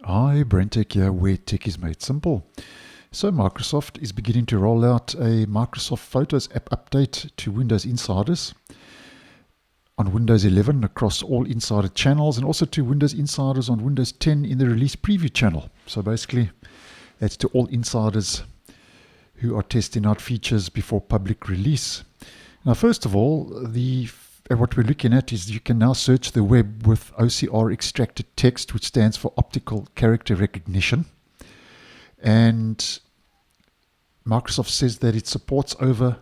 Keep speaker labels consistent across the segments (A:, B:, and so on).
A: Hi, BrenTech here, where tech is made simple. So Microsoft is beginning to roll out a Microsoft Photos app update to Windows Insiders on Windows 11 across all Insider channels, and also to Windows Insiders on Windows 10 in the release preview channel. So basically, that's to all insiders who are testing out features before public release. Now, first of all, what we're looking at is you can now search the web with OCR extracted text, which stands for optical character recognition. And Microsoft says that it supports over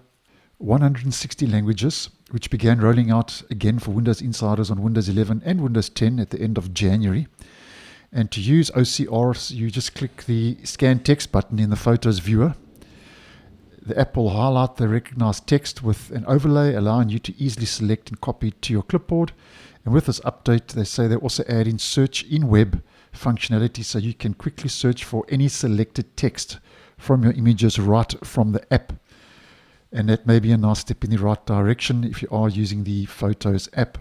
A: 160 languages, which began rolling out again for Windows Insiders on Windows 11 and Windows 10 at the end of January. And to use OCRs, you just click the Scan Text button in the Photos viewer. The app will highlight the recognized text with an overlay, allowing you to easily select and copy it to your clipboard. And with this update, they say they're also adding search in web functionality, so you can quickly search for any selected text from your images right from the app. And that may be a nice step in the right direction if you are using the Photos app.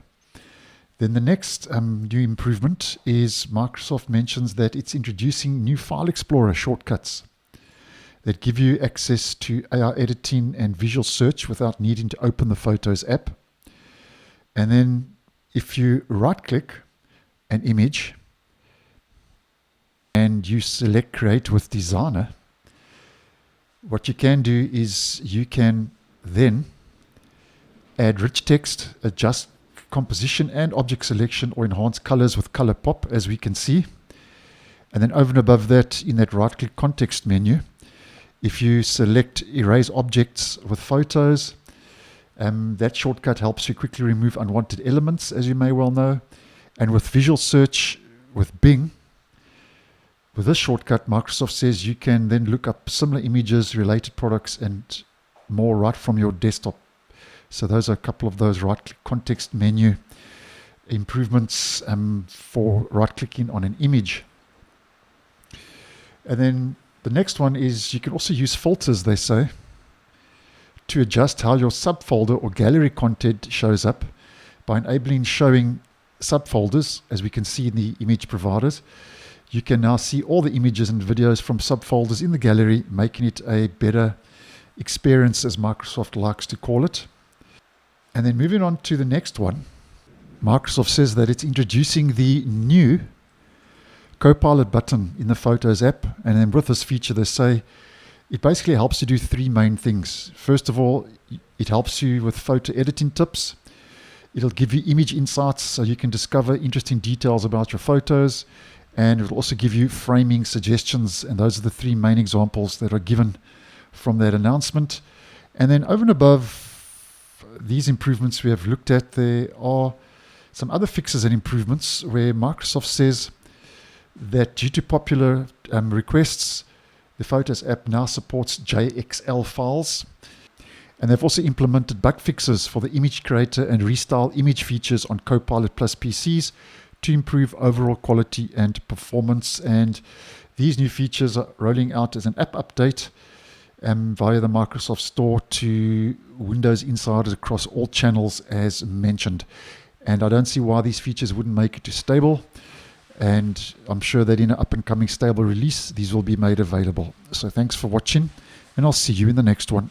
A: Then the next new improvement is Microsoft mentions that it's introducing new File Explorer shortcuts that give you access to AI editing and visual search without needing to open the Photos app. And then if you right-click an image and you select Create with Designer, what you can do is you can then add rich text, adjust composition and object selection, or enhance colors with Color Pop, as we can see. And then over and above that, in that right-click context menu, if you select Erase Objects with Photos, that shortcut helps you quickly remove unwanted elements, as you may well know. And with Visual Search with Bing, with this shortcut, Microsoft says you can then look up similar images, related products, and more right from your desktop. So those are a couple of those right-click context menu improvements for right-clicking on an image. And then the next one is you can also use filters, they say, to adjust how your subfolder or gallery content shows up by enabling showing subfolders, as we can see in the image providers. You can now see all the images and videos from subfolders in the gallery, making it a better experience, as Microsoft likes to call it. And then moving on to the next one, Microsoft says that it's introducing the new Copilot button in the Photos app. And then with this feature, they say it basically helps you do three main things. First of all, it helps you with photo editing tips. It'll give you image insights so you can discover interesting details about your photos. And it'll also give you framing suggestions. And those are the three main examples that are given from that announcement. And then over and above these improvements we have looked at, there are some other fixes and improvements where Microsoft says that due to popular requests, the Photos app now supports JXL files. And they've also implemented bug fixes for the image creator and restyle image features on Copilot Plus PCs to improve overall quality and performance. And these new features are rolling out as an app update via the Microsoft Store to Windows Insiders across all channels, as mentioned. And I don't see why these features wouldn't make it to stable. And I'm sure that in an up-and-coming stable release, these will be made available. So thanks for watching, and I'll see you in the next one.